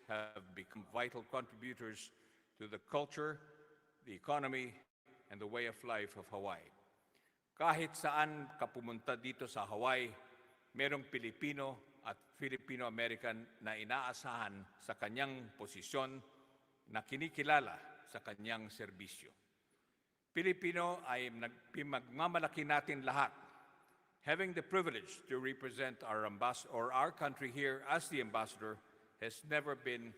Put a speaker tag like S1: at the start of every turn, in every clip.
S1: have become vital contributors to the culture, the economy, and the way of life of Hawaii. Kahit saan ka pumunta dito sa Hawaii, merong Pilipino at Filipino-American na inaasahan sa kanyang posisyon na kinikilala sa kanyang serbisyo. Pilipino ay magmamalaki natin lahat. Having the privilege to represent our country here as the ambassador has never been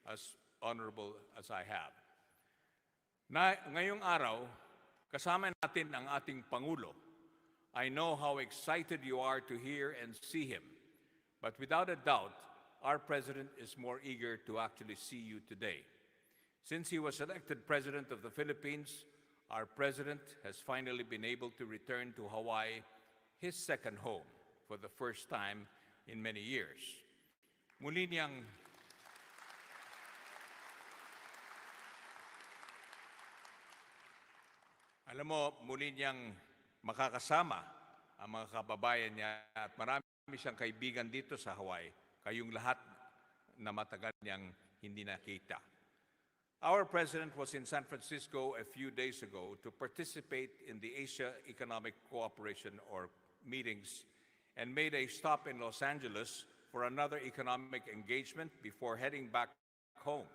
S1: as honorable as I have. Ngayong araw, kasama natin ang ating Pangulo. I know how excited you are to hear and see him, but without a doubt, our President is more eager to actually see you today. Since he was elected President of the Philippines, our President has finally been able to return to Hawaii, his second home, for the first time in many years. Muli niyang makakasama ang mga kababayan niya at marami siyang kaibigan dito sa Hawaii, kayong lahat na matagal niyang hindi nakita. Our President was in San Francisco a few days ago to participate in the Asia Economic Cooperation or meetings and made a stop in Los Angeles for another economic engagement before heading back home.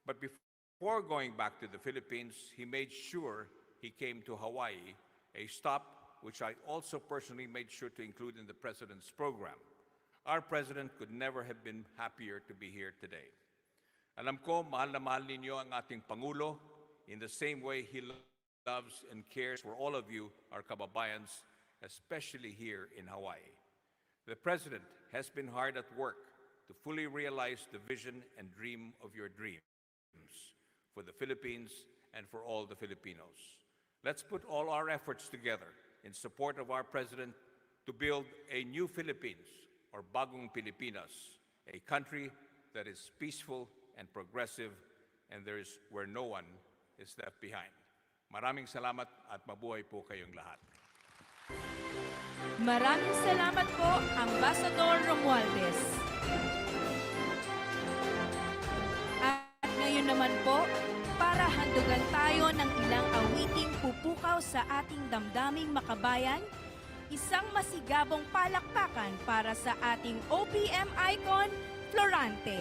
S1: But before going back to the Philippines, he made sure he came to Hawaii, a stop which I also personally made sure to include in the President's program. Our President could never have been happier to be here today. Alam ko, mahal na mahal ninyo ang ating Pangulo in the same way he loves and cares for all of you, our kababayans, especially here in Hawaii. The President has been hard at work to fully realize the vision and dream of your dreams for the Philippines and for all the Filipinos. Let's put all our efforts together in support of our President to build a new Philippines, or Bagong Pilipinas, a country that is peaceful and progressive, and where no one is left behind. Maraming salamat at mabuhay po kayong lahat.
S2: Maraming salamat po, Ambassador Romualdez. At ngayon naman po, para handugan tayo ng ilang awiting pupukaw sa ating damdaming makabayan, isang masigabong palakpakan para sa ating OPM icon, Florante.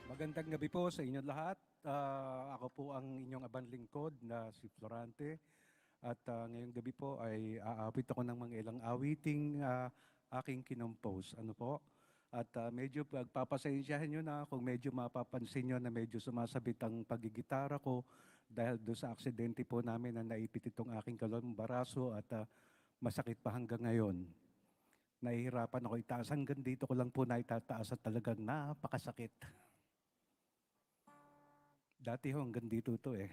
S3: Magandang gabi po sa inyong lahat. Ako po ang inyong abang lingkod na si Florante. At ngayong gabi po ay aawit ako ng mga ilang awiting aking kinompose. Ano po? At medyo pagpapasensyahan nyo na kung medyo mapapansin nyo na medyo sumasabit ang pagigitara ko dahil doon sa aksidente po namin na naipit itong aking kalawang baraso at masakit pa hanggang ngayon. Nahihirapan ako itaas. Hanggang dito ko lang po naitataas at talagang napakasakit. Dati ho, hanggang dito ito eh.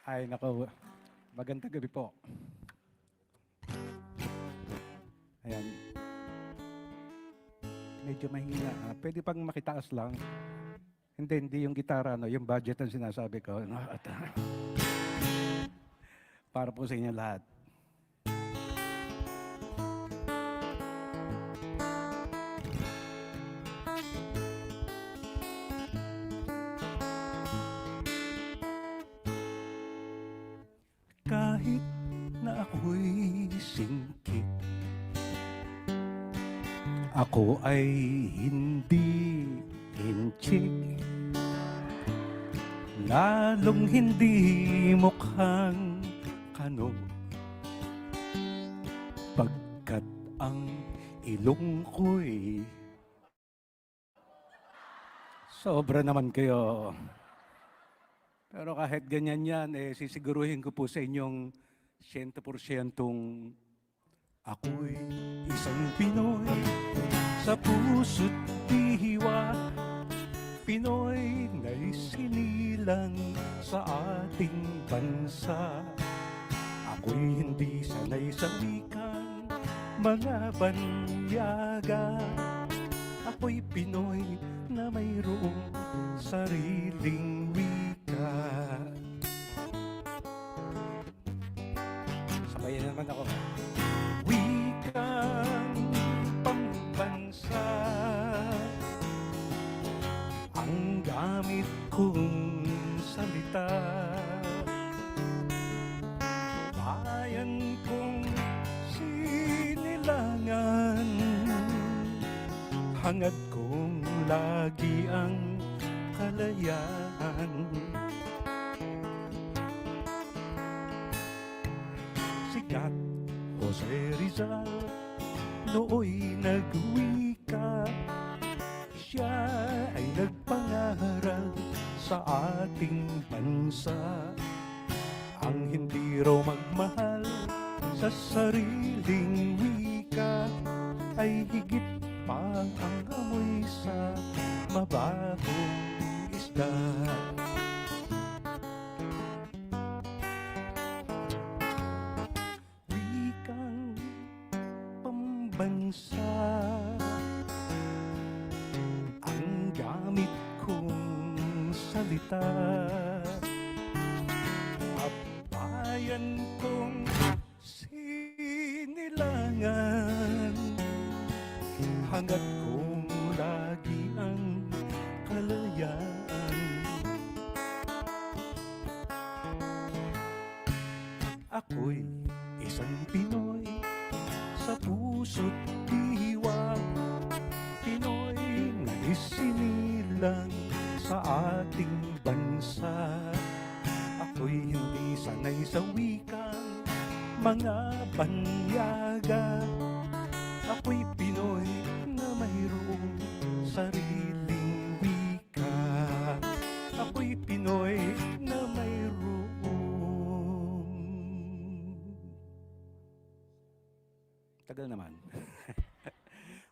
S3: Ay, nako. Magandang gabi po. Ayan. Medyo mahina. Pwede pang makitaas lang. Hindi yung gitara, no? Yung budget ang sinasabi ko. No? At, para po sa inyo lahat. Kahit na ako'y singkit, ako ay hindi inchik, lalong hindi mukhang kano, pagkat ang ilong ko'y sobra naman kayo. Pero kahit ganyan yan, sisiguruhin ko po sa inyong 100% ako'y isang Pinoy sa puso't diwa. Pinoy na'y sinilang sa ating bansa. Ako'y hindi sanay sa wikang mga banyaga. Ako'y Pinoy na mayroong sariling wika. Sabayan naman ako. Wikang pambansa ang gamit kong salita. Bayan kong sinilangan, hangad kong lagi ang kalayaan. Sikat Jose Rizal nooy nagwika. Siya ay nagpangaral sa ating bansa. Ang hindi raw magmahal sa sariling wika ay higit pa ang amoy sa mabahong isda. Wikang pambansa ang gamit kong salita. Bayan kong sinilangan, hangad kong lagi ang kalayaan. Ako'y isang Pinoy sa puso't diwa, Pinoy na isinilang sa ating bansa. Ako'y hindi sanay sa wikang mga banyaga. Ako'y Pinoy na mayroong sariling wika. Ako'y Pinoy na mayroong tagal naman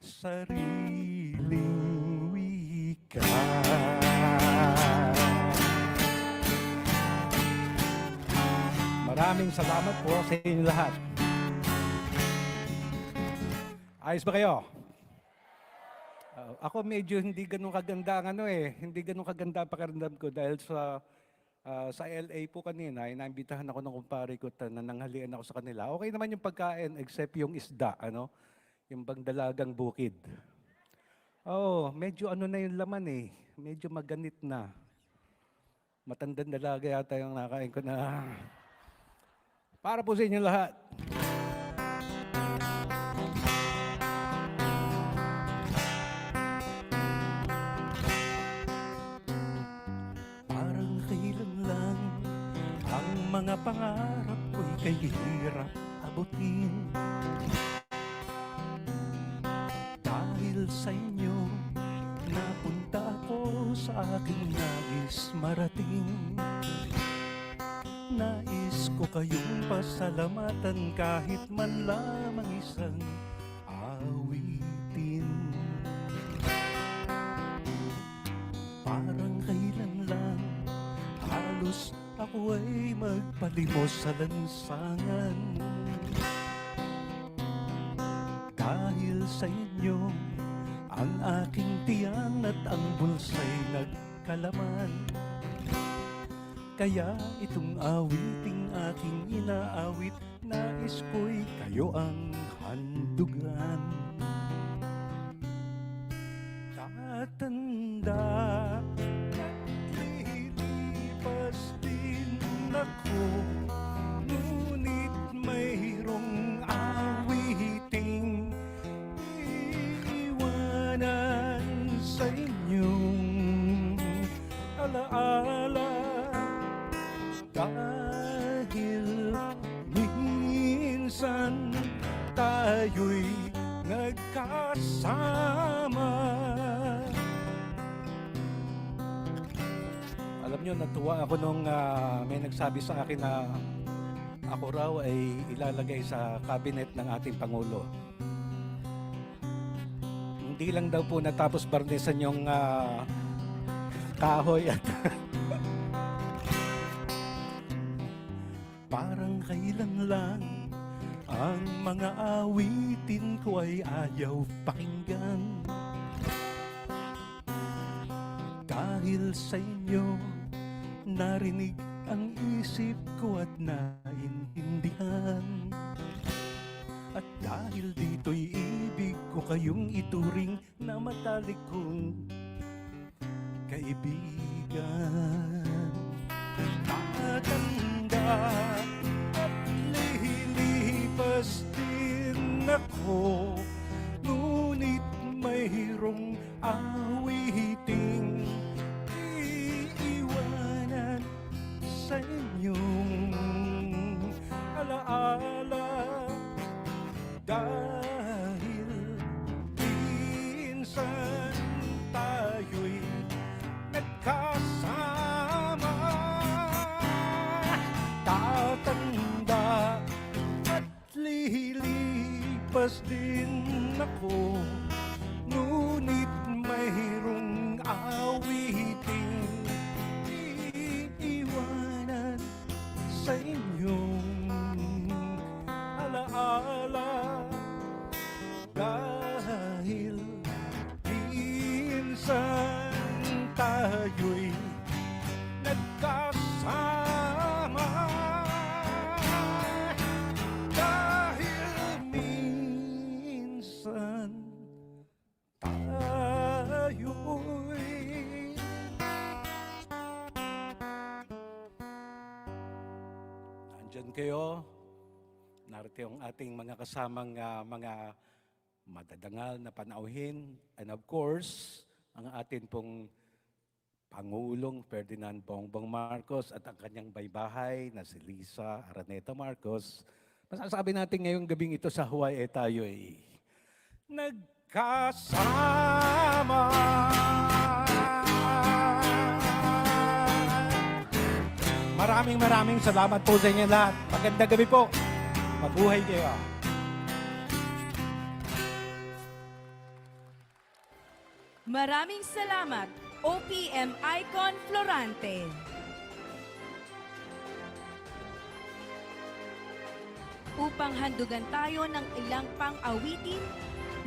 S3: sariling wika. Maraming salamat po sa inyo lahat. Ayos ba kayo? Ako medyo hindi ganun kaganda ang hindi ganun kaganda ang pakiramdam ko dahil sa LA po kanina, inaimbitahan ako ng kumpare ko na nanghalian ako sa kanila. Okay naman yung pagkain except yung isda, yung bang dalagang bukid. Oh, medyo na yung laman medyo maganit na. Matandang dalaga yata yung nakain ko na. Para po sa inyo lahat. Parang kailan lang ang mga pangarap ko'y kahirap abutin. Dahil sa inyo, napunta ako sa aking nais marating. Nais ko kayong pasalamatan kahit man lamang isang awitin. Parang kailan lang halos ako ay magpalimos sa lansangan. Dahil sa inyo, ang aking tiyan at ang bulsa'y nagkalaman. Kaya itong awiting aking inaawit, nais ko'y kayo ang handugan. Tatanda at lilipas din ako, ngunit mayroong awiting iiwanan sa inyong alaala. Dahil minsan tayo'y nagkasama. Alam nyo, natuwa ako nung may nagsabi sa akin na ako raw ay ilalagay sa cabinet ng ating Pangulo. Hindi lang daw po natapos barnisan yung kahoy at parang kailan lang mga awitin ko ay ayaw pakinggan. Dahil sa inyo, narinig ang isip ko at naintindihan. At dahil dito'y ibig ko kayong ituring na matalik kong kaibigan. Tatanda at lilipas din ako, ngunit mayroong awiting iiwanan sa inyong alaala. Dahil minsan tayo'y nagkasama, tatanda at lilipas din ako, ngunit mayroong awiting iiwanan sa inyong alaala. Dahil minsan tayo'y nagkasama, dahil minsan tayo'y nandyan kayo. Narito ang ating mga kasamang mga madadangal na panauhin. And of course, ang atin pong Pangulong Ferdinand Bongbong Marcos at ang kanyang baybahay na si Lisa Araneta Marcos. Masasabi natin ngayong gabing ito sa Hawaii tayo ay nagkasama. Maraming salamat po sa inyo lahat. Magandang gabi po. Mabuhay kayo.
S2: Maraming salamat, OPM Icon Florante. Upang handugan tayo ng ilang pang-awitin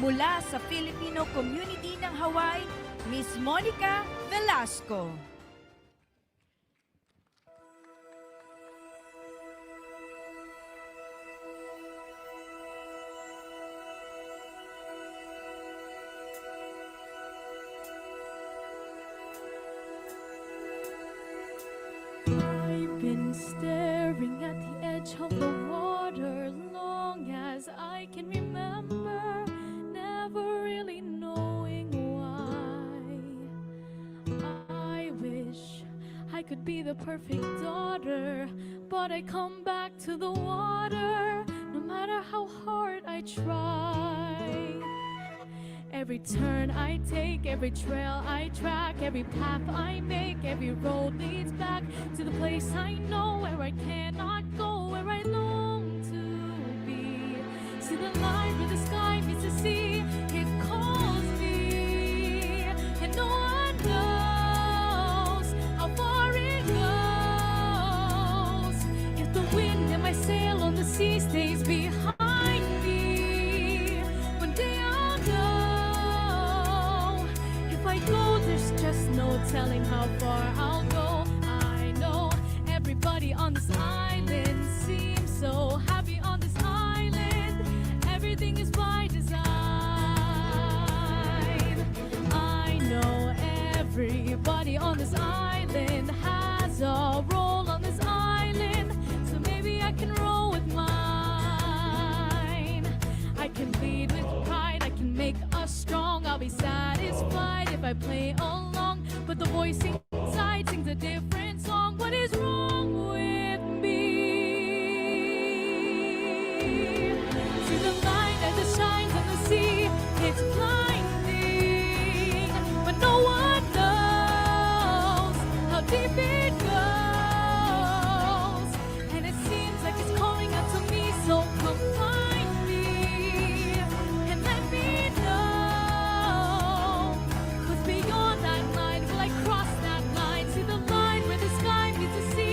S2: mula sa Filipino community ng Hawaii, Miss Monica Velasco.
S4: Been staring at the edge of the water long as I can remember, never really knowing why. I wish I could be the perfect daughter, but I come back to the water no matter how hard I try. Every turn I take, every trail I track, every path I make, every road leads back to the place I know, where I cannot go, where I long to be. See the line where the sky meets the sea, it calls me, and no one knows how far it goes. If the wind in my sail on the sea stays behind me, one day I'll know. If I go, there's just no telling how far I'll go. I know everybody on this island seems so happy on this island. Everything is by design. I know everybody on this island has a role on this island, so maybe I can roll with mine. I can lead with pride, I can make us strong. I'll be satisfied if I play along, but the voice inside sings a different song. What is wrong with me? See the light as it shines on the sea, it's blinding, but no one knows how deep it goes, and it seems like it's calling out to me, so come find me and let me know what's beyond that line. Will I cross that line? See the line where the sky meets the sea.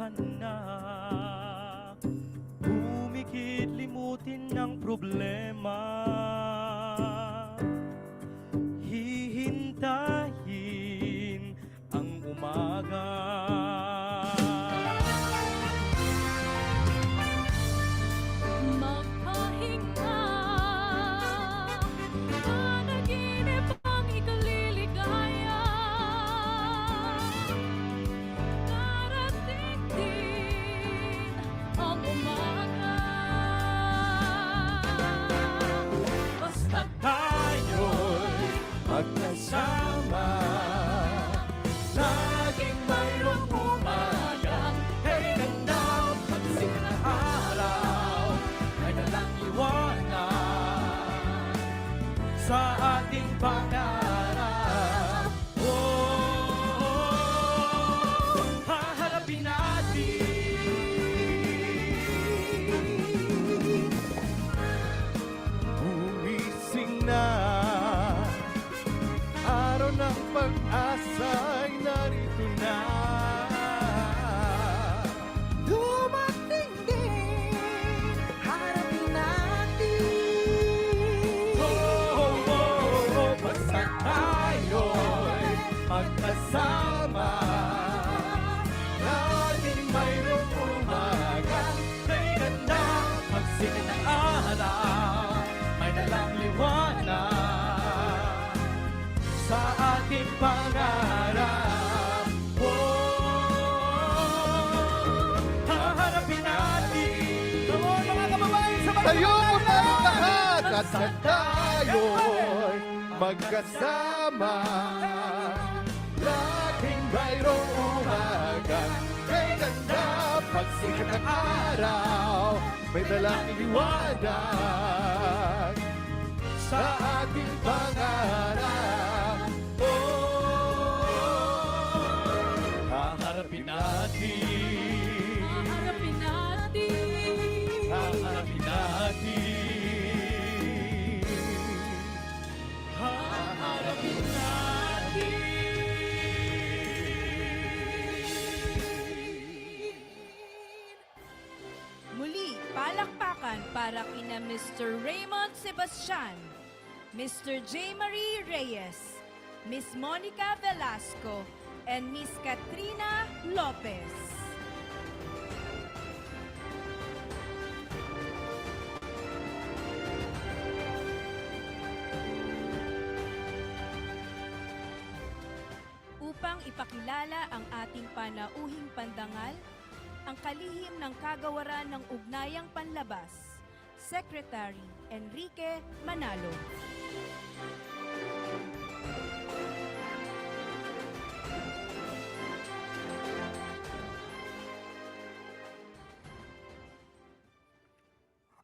S5: kailanman na umikit limutin ng problema. Hihintayin ang umaga.
S4: Magpahinga, panaginip ang ikaliligaya. Darating din ang umaga. Basta
S5: Tayo'y magkasama, laging mayroong umagang kailanman pagsikat ng araw ay nalang liwanag sa ating pangarap. Oh, haharapin natin. Umising na, araw ng pag-asa'y narito na. Dumating din, harapin natin. Basta tayo'y magkasama, laging mayroong umaga. Kailan na magsikat ng araw, may dalang liwanag sa ating pangarap. Oh, haharapin natin. Come on, mga kababayan, sabay
S6: Tayo
S5: tayo
S6: po tayong lahat at sa tayo'y magkasama. Laging mayroong umaga, kay ganda pagsikat ng araw, may dalang liwanag sa ating pangarap. Oh,
S5: haharapin natin.
S4: haharapin natin.
S5: Haharapin natin. Haharapin natin.
S2: Muli, palakpakan para kina Mr. Raymond Sebastian, Mr. J. Marie Reyes, Miss Monica Velasco, and Miss Katrina Lopez. Upang ipakilala ang ating panauhing pandangal, ang kalihim ng kagawaran ng ugnayang panlabas, Secretary Enrique Manalo.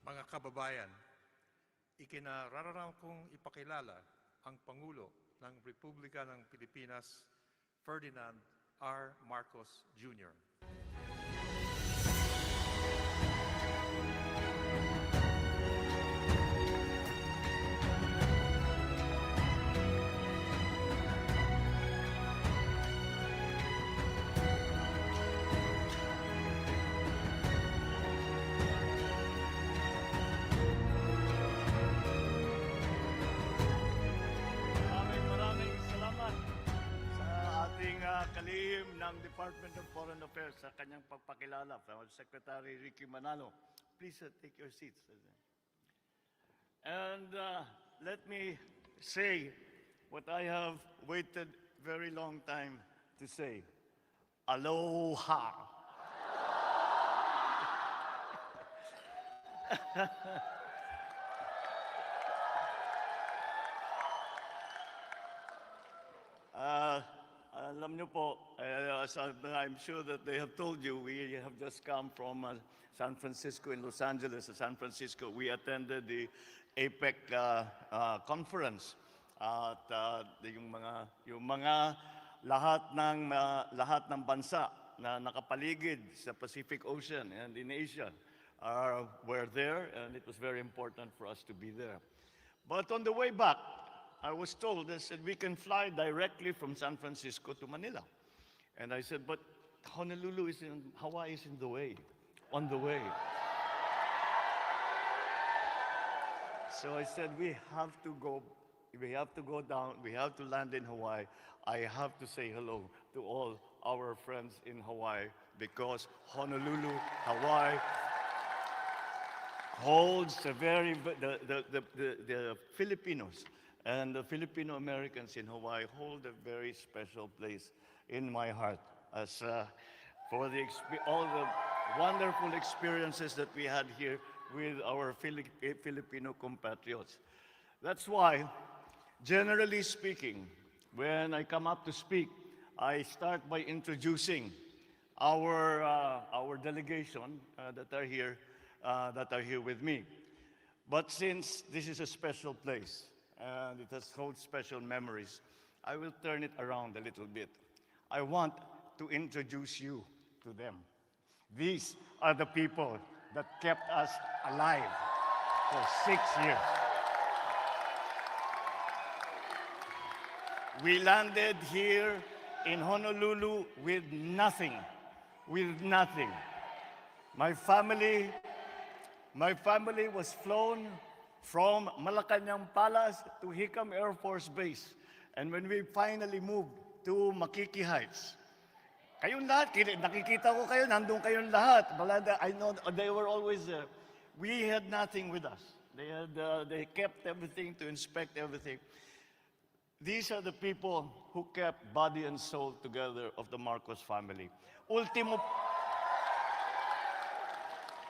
S7: Mga kababayan, ikinarararaang kong ipakilala ang Pangulo ng Republika ng Pilipinas, Ferdinand R. Marcos Jr.
S8: Maraming salamat sa ating kalihim ng Department of Foreign Affairs sa kanyang pagpakilala. Secretary Ricky Manalo, please take your seats. And let me say what I have waited very long time to say. Aloha. Alam niyo po, as I'm sure that they have told you, we have just come from San Francisco and Los Angeles. San Francisco, we attended the APEC conference. At yung mga lahat ng bansa na nakapaligid sa Pacific Ocean and in Asia were there, and it was very important for us to be there. But on the way back, I was told, they said, we can fly directly from San Francisco to Manila. And I said, but Honolulu is in, Hawaii is in the way, on the way. So I said, we have to go down, we have to land in Hawaii. I have to say hello to all our friends in Hawaii because Honolulu, Hawaii holds a very, the Filipinos and the Filipino Americans in Hawaii hold a very special place in my heart as for all the wonderful experiences that we had here with our Filipino compatriots. That's why, generally speaking, when I come up to speak, I start by introducing our delegation that are here with me. But since this is a special place and it has holds special memories, I will turn it around a little bit. I want to introduce you to them. These are the people that kept us alive for 6 years. We landed here in Honolulu with nothing, My family was flown from Malacanang Palace to Hicam Air Force Base. And when we finally moved to Makiki Heights, kayong lahat, nakikita ko kayo, nandun kayong lahat. I know they were always there. We had nothing with us. They kept everything to inspect everything. These are the people who kept body and soul together of the Marcos family.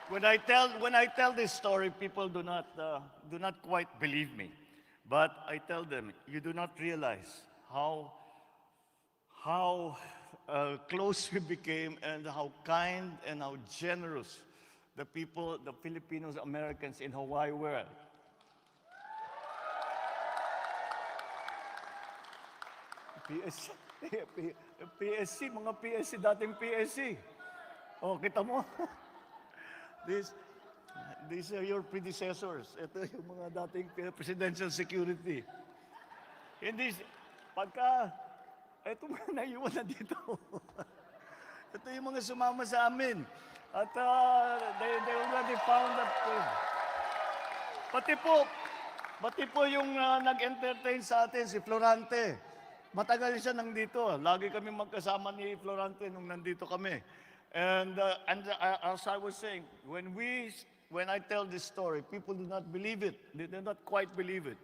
S8: When I tell this story, people do not quite believe me. But I tell them, you do not realize how close we became and how kind and how generous the people, the Filipinos, Americans in Hawaii were. PSC, mga PSC, dating PSC. Oh, kita mo? These are your predecessors. Ito yung mga dating presidential security. Hindi, ito mga naiwan na dito. Ito yung mga sumama sa amin. At they already found that pati po yung nag-entertain sa atin, si Florante. Matagal siya nandito. Lagi kami magkasama ni Florante nung nandito kami. And as I was saying, when I tell this story, people do not believe it. They do not quite believe it.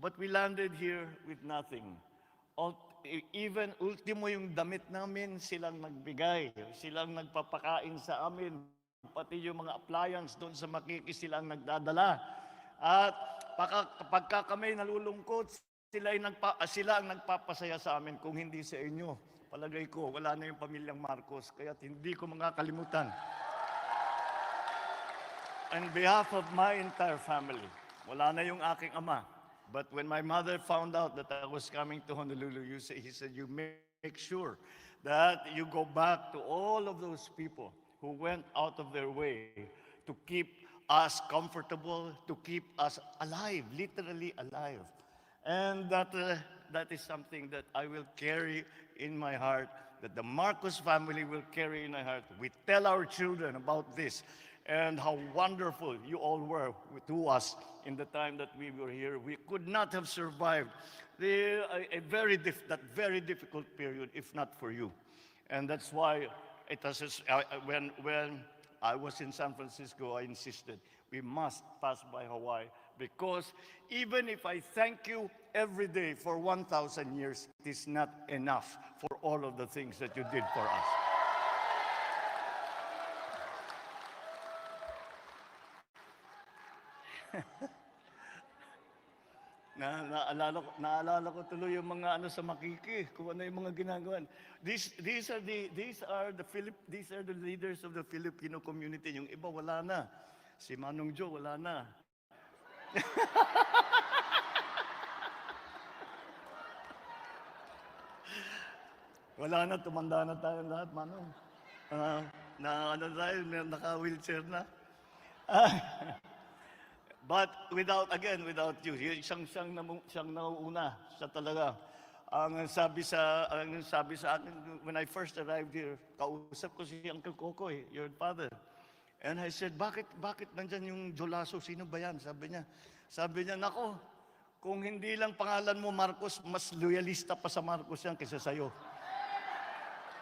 S8: But we landed here with nothing. Even ultimo yung damit namin, silang nagbigay. Silang nagpapakain sa amin. Pati yung mga appliance doon sa Makiki, silang nagdadala. At pagka kami nalulungkot, sila ang nagpapasaya sa amin. Kung hindi sa inyo, palagay ko, wala na yung pamilyang Marcos. Kaya hindi ko makakalimutan. On behalf of my entire family, wala na yung aking ama. But when my mother found out that I was coming to Honolulu, he said, you make sure that you go back to all of those people who went out of their way to keep us comfortable, to keep us alive, literally alive. And that is something that I will carry in my heart, that the Marcos family will carry in our heart. We tell our children about this and how wonderful you all were to us in the time that we were here. We could not have survived that very difficult period if not for you. And that's why when I was in San Francisco, I insisted we must pass by Hawaii, because even if I thank you every day for 1,000 years, it is not enough for all of the things that you did for us. Naalala ko tuloy yung mga sa Makiki, kung ano yung mga ginagawa. These are the leaders of the Filipino community. Yung iba wala na. Si Manong Joe wala na. Wala na, tumanda na tayo lahat, Manong. Naka-wheelchair na. But without you, siyang nauuna, siya talaga. ang sabi sa akin when I first arrived here, kausap ko si Uncle Kokoy, your father. And I said, bakit nandyan yung Jolaso? Sino ba yan? Sabi niya, nako, kung hindi lang pangalan mo Marcos, mas loyalista pa sa Marcos yan kaysa sa'yo.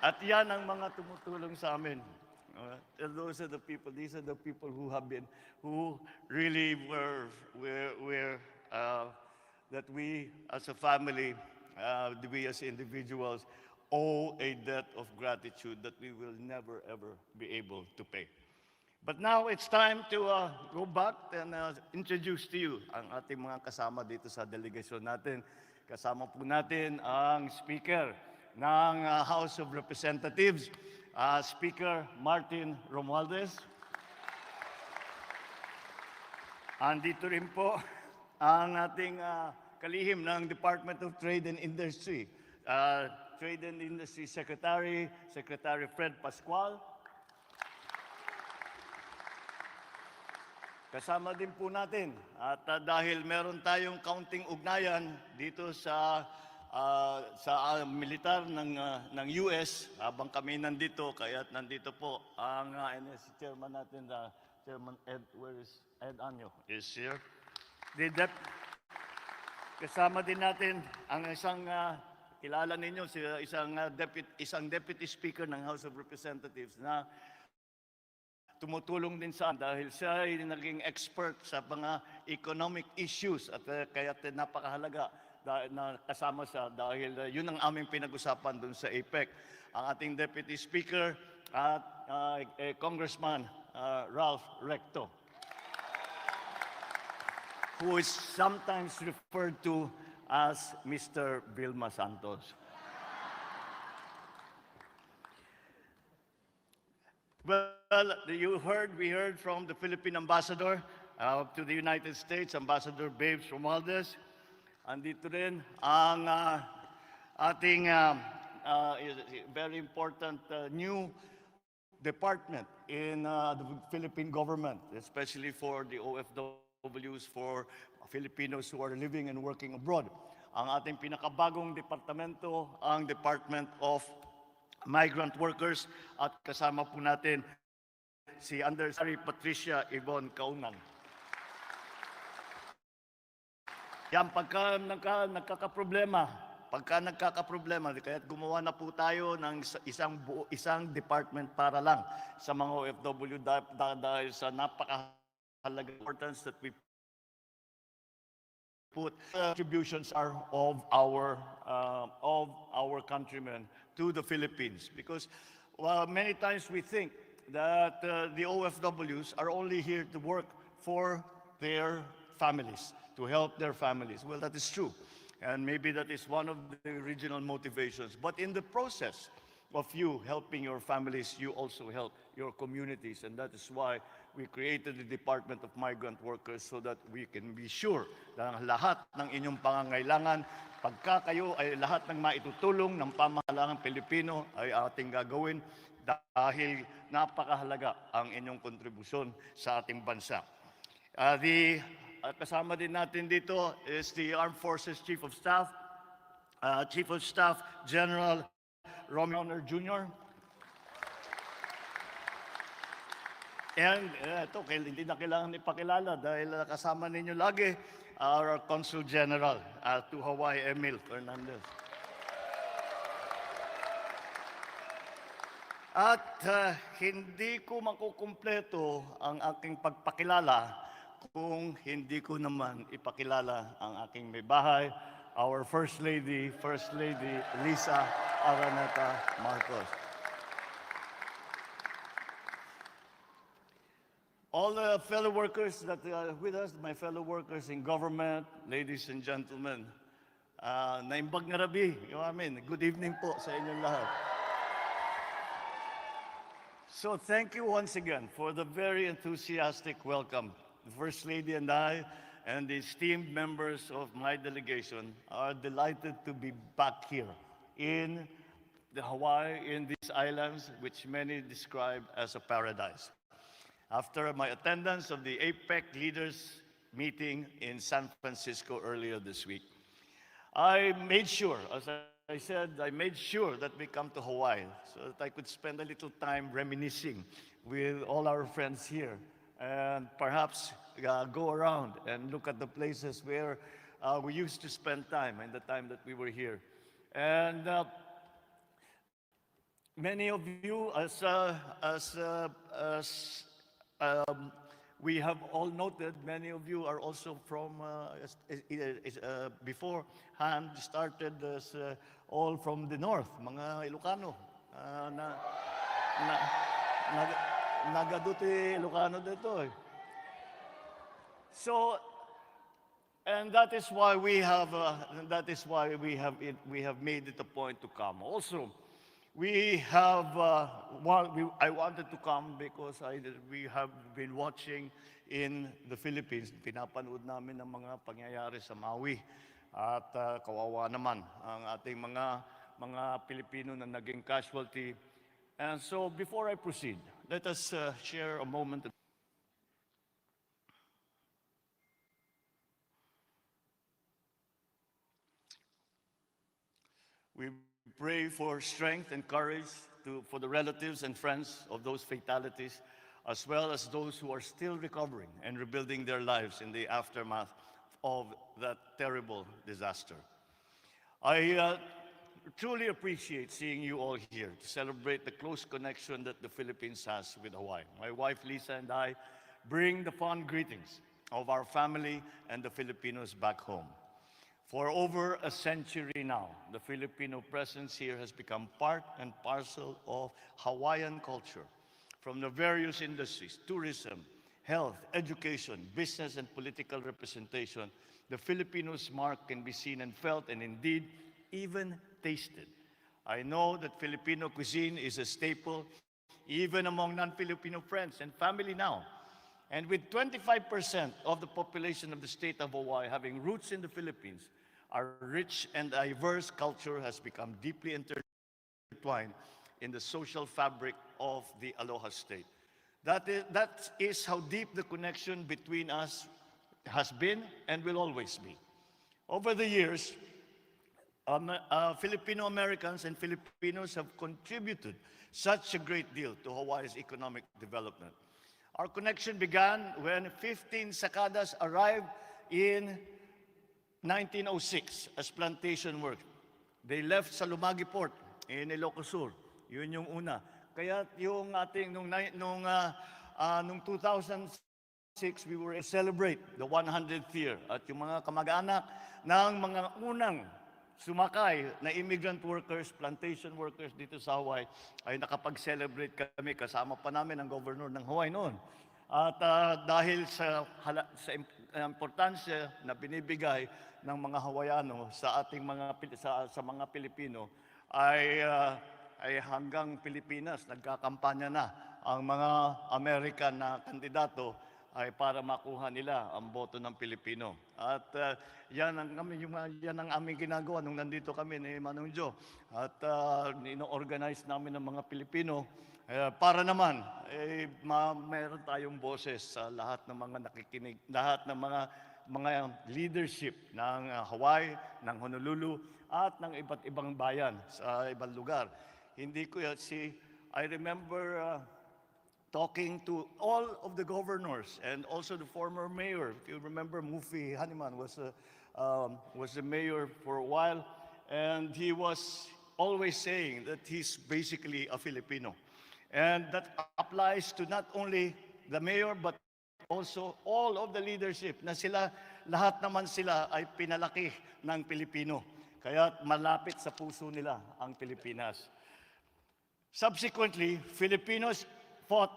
S8: At yan ang mga tumutulong sa amin. These are the people who really that we as a family, we as individuals, owe a debt of gratitude that we will never ever be able to pay. But now it's time to go back and introduce to you ang ating mga kasama dito sa delegasyon natin. Kasama po natin ang Speaker ng House of Representatives, Speaker Martin Romualdez. Andito rin po ang ating kalihim ng Department of Trade and Industry, Trade and Industry Secretary Fred Pascual. Kasama din po natin at dahil meron tayong kaunting ugnayan dito sa militar ng US habang kami nandito, kaya't nandito po ang NS chairman natin, Chairman Ed, where is Ed Anyo? Is here. Kasama din natin ang isang kilala ninyo, isang deputy speaker ng House of Representatives na tumutulong din sa dahil siya ay naging expert sa mga economic issues at kaya napakahalaga na kasama siya dahil yun ang aming pinag-usapan dun sa APEC. Ang ating Deputy Speaker at Congressman Ralph Recto, who is sometimes referred to as Mr. Vilma Santos. Well, we heard from the Philippine Ambassador to the United States, Ambassador Babes Romualdez. Andito rin ang ating very important new department in the Philippine government, especially for the OFWs, for Filipinos who are living and working abroad. Ang ating pinakabagong departamento, ang Department of Migrant Workers, at kasama po natin si Undersecretary Patricia Yvonne Kaunan. Yan, pagka nagkakaproblema, kaya gumawa na po tayo ng isang department para lang sa mga OFW dahil sa napakahalaga importance that we put contributions are of our countrymen to the Philippines, because many times we think that the OFWs are only here to work for their families, to help their families. Well, that is true, and maybe that is one of the original motivations. But in the process of you helping your families, you also help your communities, and that is why we created the Department of Migrant Workers, so that we can be sure na lahat ng inyong pangangailangan, pagka kayo ay lahat ng maitutulong ng pamahalaan Pilipino ay ating gagawin dahil napakahalaga ang inyong kontribusyon sa ating bansa. Kasama din natin dito is the Armed Forces Chief of Staff General Romeo Jr. And ito, hindi na kailangan ipakilala dahil kasama ninyo lagi our Consul General to Hawaii, Emil Fernandez. At hindi ko makukumpleto ang aking pagpakilala kung hindi ko naman ipakilala ang aking may bahay, our First Lady Lisa Araneta Marcos. All the fellow workers that are with us, my fellow workers in government, ladies and gentlemen, naimbag nga rabi, good evening po sa inyong lahat. So thank you once again for the very enthusiastic welcome. The First Lady and I and the esteemed members of my delegation are delighted to be back here in the Hawaii, in these islands, which many describe as a paradise, after my attendance of the APEC leaders meeting in San Francisco earlier this week. I made sure, as I said, I made sure that we come to Hawaii so that I could spend a little time reminiscing with all our friends here and perhaps go around and look at the places where we used to spend time in the time that we were here. And many of you, as we have all noted, many of you are also from, beforehand, started as all from the north, mga Ilocano. Nagaduti Ilocano dito eh. So, and that is why we have, we have made it a point to come. Also, we have, I wanted to come because we have been watching in the Philippines. Pinapanood namin ang mga pangyayari sa Maui. At kawawa naman ang ating mga Pilipino na naging casualty. And so before I proceed, let us share a moment. We pray for strength and courage for the relatives and friends of those fatalities, as well as those who are still recovering and rebuilding their lives in the aftermath of that terrible disaster. I truly appreciate seeing you all here to celebrate the close connection that the Philippines has with Hawaii. My wife Lisa and I bring the fond greetings of our family and the Filipinos back home. For over a century now, the Filipino presence here has become part and parcel of Hawaiian culture. From the various industries, tourism, health, education, business, and political representation, the Filipinos' mark can be seen and felt, and indeed, even tasted. I know that Filipino cuisine is a staple even among non-Filipino friends and family now. And with 25% of the population of the state of Hawaii having roots in the Philippines, our rich and diverse culture has become deeply intertwined in the social fabric of the Aloha State. That is how deep the connection between us has been and will always be. Over the years, Filipino Americans and Filipinos have contributed such a great deal to Hawaii's economic development. Our connection began when 15 Sakadas arrived in 1906 as plantation work. They left sa Lumagi Port in Ilocos Sur. Yun yung una. Kaya yung ating nung 2006, we were to celebrate the 100th year. At yung mga kamag-anak ng mga unang sumakay na immigrant workers, plantation workers dito sa Hawaii, ay nakapag-celebrate kami. Kasama pa namin ang governor ng Hawaii noon. At dahil sa importansya na binibigay ng mga Hawaiano sa ating sa mga Pilipino, ay hanggang Pilipinas nagkakampanya na ang mga American na kandidato ay para makuha nila ang boto ng Pilipino. At yan ang aming ginagawa nung nandito kami ni Manong Joe. At ino-organize namin ng mga Pilipino para naman mayroon tayong boses sa lahat ng mga nakikinig, lahat ng mga leadership ng Hawaii, ng Honolulu, at ng iba't ibang bayan sa ibang lugar. I remember talking to all of the governors and also the former mayor. If you remember, Mufi Haniman was the mayor for a while, and he was always saying that he's basically a Filipino. And that applies to not only the mayor, but also all of the leadership, na lahat naman sila ay pinalaki ng Pilipino. Kaya malapit sa puso nila ang Pilipinas. Subsequently, Filipinos fought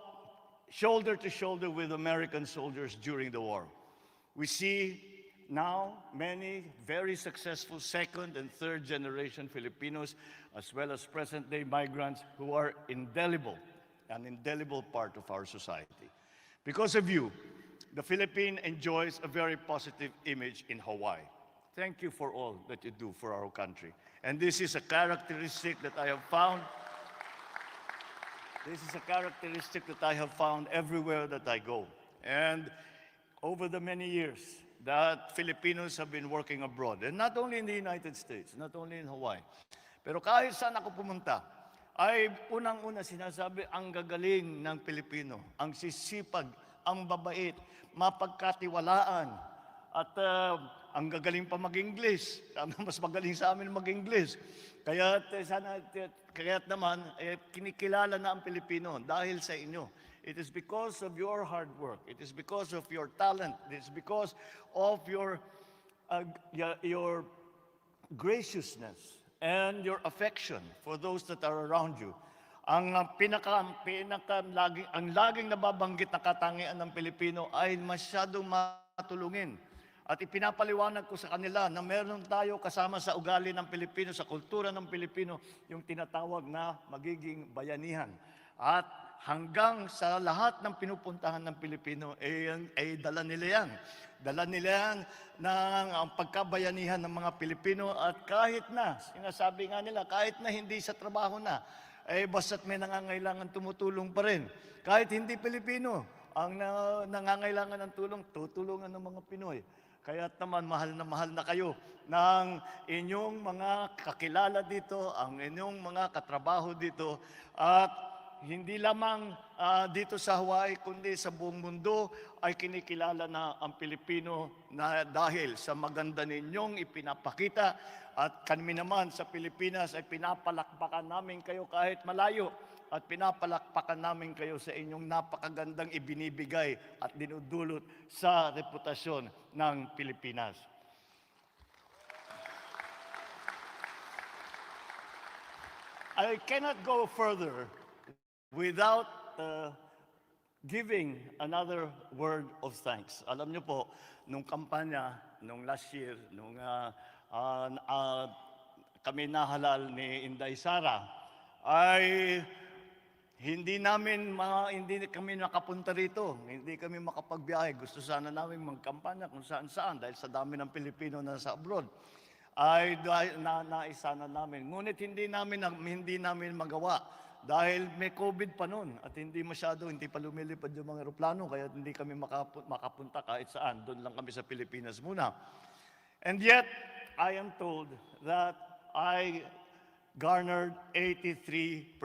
S8: shoulder to shoulder with American soldiers during the war. We see now many very successful second and third generation Filipinos, as well as present-day migrants who are an indelible part of our society. Because of you, the Philippines enjoys a very positive image in Hawaii. Thank you for all that you do for our country. And this is a characteristic that I have found. This is a characteristic that I have found everywhere that I go. And over the many years, that Filipinos have been working abroad. And not only in the United States, not only in Hawaii. Pero kahit saan ako pumunta, ay unang-una sinasabi, ang gagaling ng Pilipino, ang sisipag, ang babait, mapagkatiwalaan, at ang gagaling pa mag-English. Mas magaling sa amin mag-English. Kaya't naman, kinikilala na ang Pilipino dahil sa inyo. It is because of your hard work. It is because of your talent. It is because of your graciousness and your affection for those that are around you. Ang laging nababanggit na katangian ng Pilipino ay masyadong matulungin. At ipinapaliwanag ko sa kanila na meron tayo kasama sa ugali ng Pilipino, sa kultura ng Pilipino, yung tinatawag na magiging bayanihan. At hanggang sa lahat ng pinupuntahan ng Pilipino, ay dala nila yan. Dala nila yan ng ang pagkabayanihan ng mga Pilipino at kahit na, sinasabi nga nila, kahit na hindi sa trabaho na, basta't may nangangailangan tumutulong pa rin. Kahit hindi Pilipino, ang nangangailangan ng tulong, tutulungan ng mga Pinoy. Kaya't naman mahal na kayo ng inyong mga kakilala dito, ang inyong mga katrabaho dito, at hindi lamang dito sa Hawaii, kundi sa buong mundo ay kinikilala na ang Pilipino na dahil sa maganda ninyong ipinapakita at kami naman sa Pilipinas ay pinapalakpakan namin kayo kahit malayo at pinapalakpakan namin kayo sa inyong napakagandang ibinibigay at dinudulot sa reputasyon ng Pilipinas. I cannot go further without giving another word of thanks. Alam niyo po, nung kampanya, nung last year, nung kami nahalal ni Inday Sara, ay hindi kami nakapunta rito, hindi kami makapagbiyahe. Gusto sana namin magkampanya kung saan-saan dahil sa dami ng Pilipino na sa abroad. Ay naisana namin. Ngunit hindi namin magawa. Dahil may COVID pa noon at hindi pa lumilipad yung mga aeroplano kaya hindi kami makapunta kahit saan. Doon lang kami sa Pilipinas muna. And yet, I am told that I garnered 83%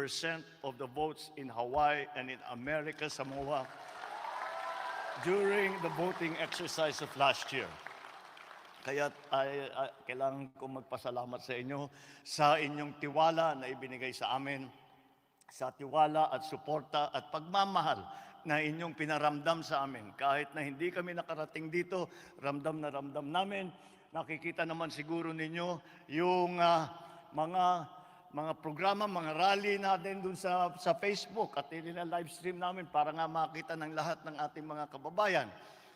S8: of the votes in Hawaii and in America, Samoa during the voting exercise of last year. Kaya kailangan ko magpasalamat sa inyo sa inyong tiwala na ibinigay sa amin, sa tiwala at suporta at pagmamahal na inyong pinaramdam sa amin. Kahit na hindi kami nakarating dito, ramdam na ramdam namin. Nakikita naman siguro ninyo yung mga programa, mga rally natin dun sa Facebook at live stream namin para nga makita ng lahat ng ating mga kababayan.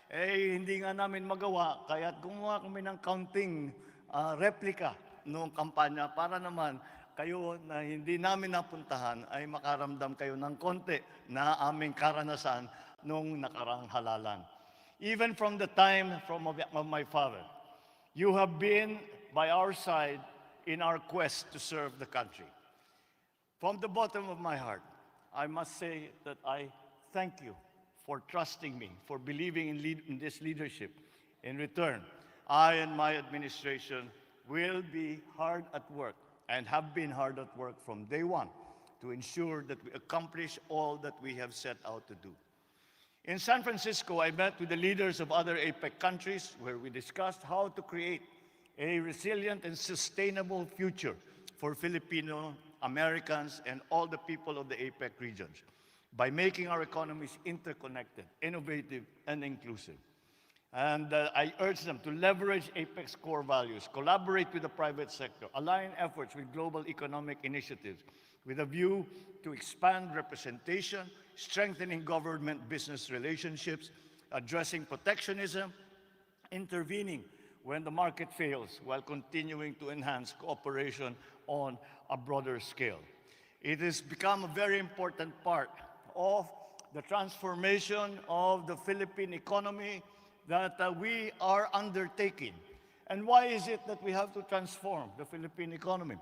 S8: Hindi nga namin magawa, kaya gumawa kami ng counting replica noong kampanya para naman kayo na hindi namin napuntahan ay makaramdam kayo ng konti na aming karanasan nung nakarang halalan. Even from the time of my father, you have been by our side in our quest to serve the country. From the bottom of my heart, I must say that I thank you for trusting me, for believing in this leadership. In return, I and my administration will be hard at work and have been hard at work from day one to ensure that we accomplish all that we have set out to do. In San Francisco, I met with the leaders of other APEC countries where we discussed how to create a resilient and sustainable future for Filipino Americans and all the people of the APEC regions by making our economies interconnected, innovative, and inclusive. And I urge them to leverage APEC's core values, collaborate with the private sector, align efforts with global economic initiatives with a view to expand representation, strengthening government-business relationships, addressing protectionism, intervening when the market fails while continuing to enhance cooperation on a broader scale. It has become a very important part of the transformation of the Philippine economy that we are undertaking. And why is it that we have to transform the Philippine economy?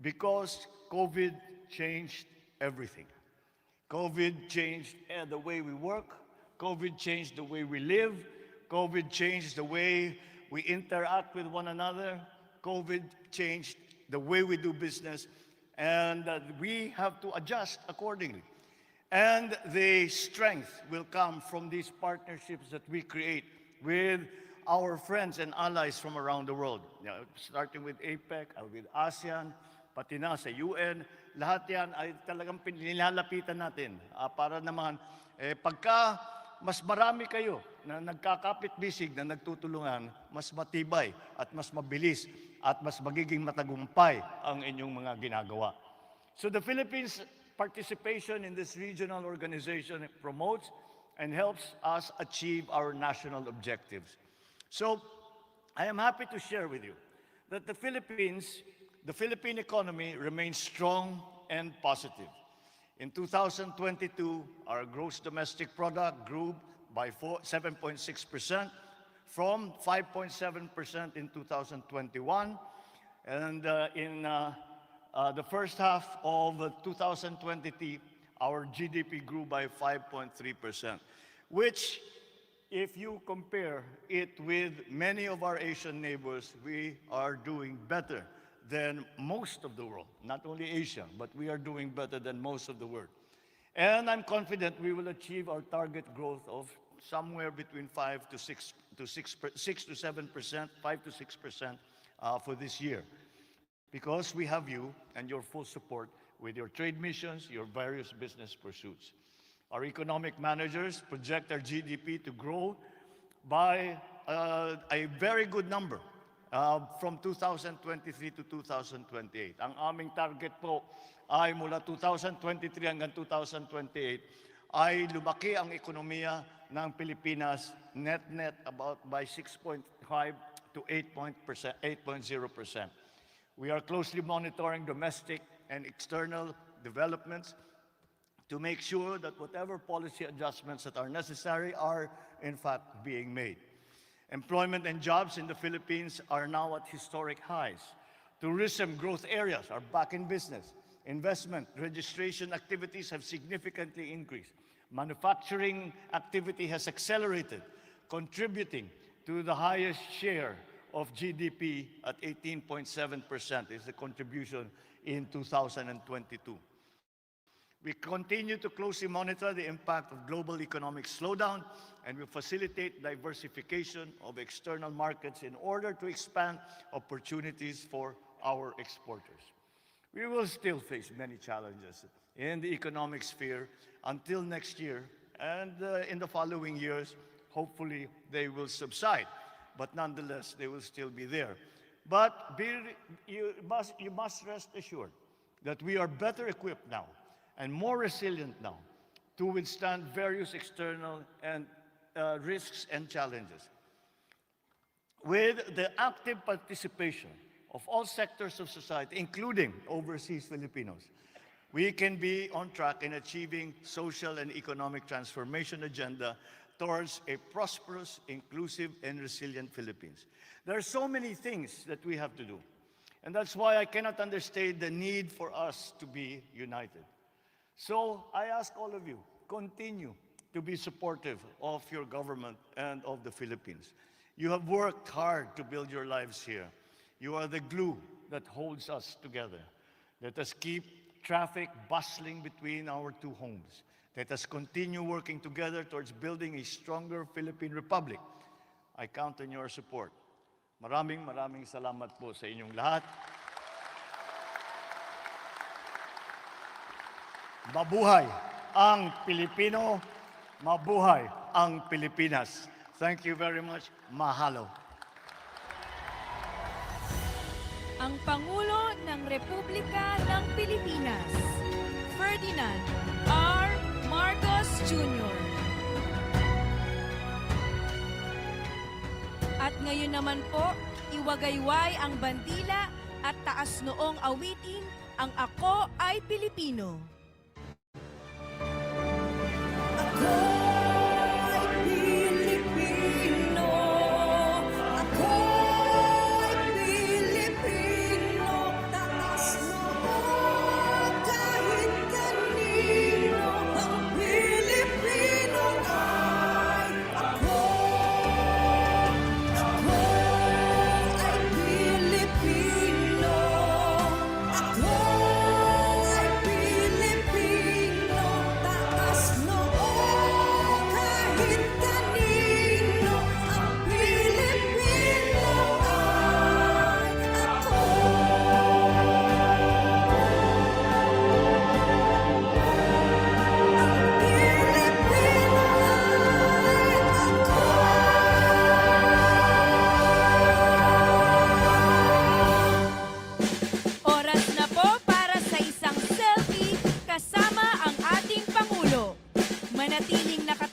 S8: Because COVID changed everything. COVID changed the way we work. COVID changed the way we live. COVID changed the way we interact with one another. COVID changed the way we do business, and we have to adjust accordingly. And the strength will come from these partnerships that we create with our friends and allies from around the world. Starting with APEC, with ASEAN, pati na sa UN, lahat yan ay talagang nilalapitan natin para naman pagka mas marami kayo na nagkakapit-bisig, na nagtutulungan, mas matibay at mas mabilis at mas magiging matagumpay ang inyong mga ginagawa. So the Philippines' participation in this regional organization promotes and helps us achieve our national objectives. So I am happy to share with you that the Philippine economy remains strong and positive. In 2022, our gross domestic product grew by 7.6% from 5.7% in 2021. And in the first half of 2023, our GDP grew by 5.3%, which, if you compare it with many of our Asian neighbors, we are doing better than most of the world. Not only Asia, but we are doing better than most of the world. And I'm confident we will achieve our target growth of somewhere between 5 to 6 to 7%, 5 to 6% for this year, because we have you and your full support with your trade missions, your various business pursuits. Our economic managers project our GDP to grow by a very good number from 2023 to 2028. Ang aming target po ay mula 2023 hanggang 2028 ay lumaki ang ekonomiya ng Pilipinas net about by 6.5 to 8.0%. We are closely monitoring domestic and external developments to make sure that whatever policy adjustments that are necessary are in fact being made. Employment and jobs in the Philippines are now at historic highs. Tourism growth areas are back in business. Investment, registration activities have significantly increased. Manufacturing activity has accelerated, contributing to the highest share of GDP at 18.7% is the contribution in 2022. We continue to closely monitor the impact of global economic slowdown, and we facilitate diversification of external markets in order to expand opportunities for our exporters. We will still face many challenges in the economic sphere until next year, and in the following years, hopefully they will subside, but nonetheless, they will still be there. But you must rest assured that we are better equipped now and more resilient now to withstand various external and risks and challenges. With the active participation of all sectors of society, including overseas Filipinos, we can be on track in achieving social and economic transformation agenda towards a prosperous, inclusive, and resilient Philippines. There are so many things that we have to do, and that's why I cannot understate the need for us to be united. So I ask all of you, continue to be supportive of your government and of the Philippines. You have worked hard to build your lives here. You are the glue that holds us together. Let us keep traffic bustling between our two homes. Let us continue working together towards building a stronger Philippine Republic. I count on your support. Maraming salamat po sa inyong lahat. Mabuhay ang Pilipino, mabuhay ang Pilipinas. Thank you very much. Mahalo.
S2: Ang Pangulo ng Republika ng Pilipinas, Ferdinand R. Marcos Jr. At ngayon naman po, iwagayway ang bandila at taas noong awitin ang Ako ay Pilipino.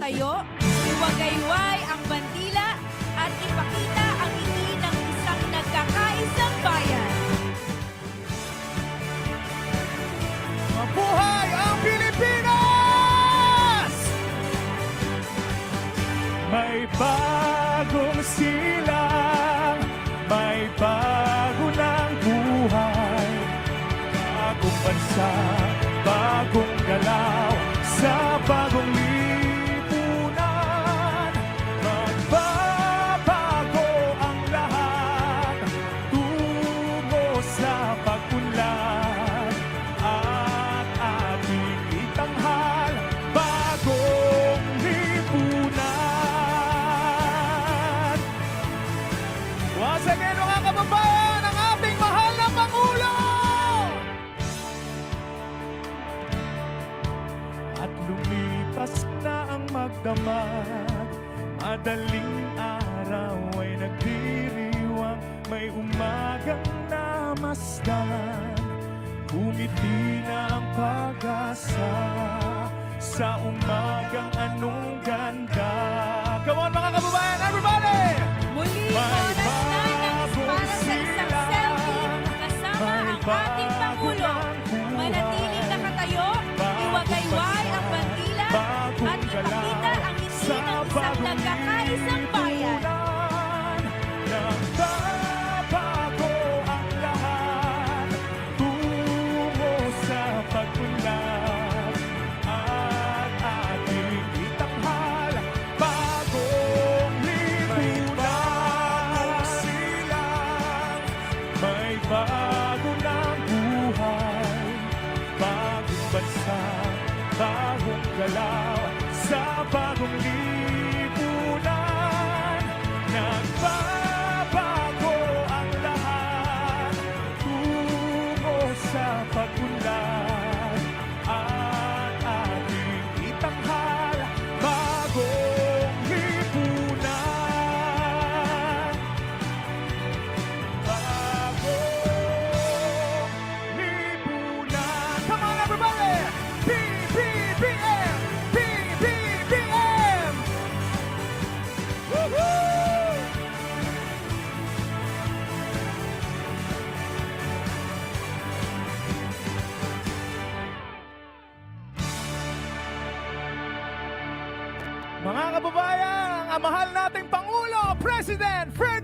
S2: nakatayo, iwagayway ang bandila at ipakita ang ngiti ng isang nagkakaisang bayan.
S6: Mabuhay ang Pilipinas!
S5: May bagong silang, may bago ng buhay. Bagong bansa, bagong galaw, sa bagong lipunan. Magbabago ang lahat, tungo sa pag-unlad. At ating itanghal, bagong lipunan. Once again, mga kababayan, ang ating mahal na Pangulo! At lumipas na ang magdamag, madaling araw ay nagdiriwang, may umagang namasdan, umiti na ang pag-asa, sa umagang anong ganda. Come on mga kababayan, everybody!
S2: Muli,
S5: May
S2: oras na ng para sa isang selfie kasama ang ating Pangulo. Manatiling nakatayo, iwagayway ang bandila at ipakita ang ngiti ng isang nagkakaisang bayan.
S5: Nagbabago ang lahat, tungo sa pag-unlad. At ating itanghal, bagong lipunan. May bago ng buhay, bagong bansa, bagong galaw, sa bagong lipunan. Nagbabago ang lahat, tungo sa pag-unlad. At ating itanghal, bagong lipunan. Bagong lipunan. Come on everybody! PBBM! PBBM! Woohoo! Mga kababayan, ang mahal nating Pangulo, President Ferdinand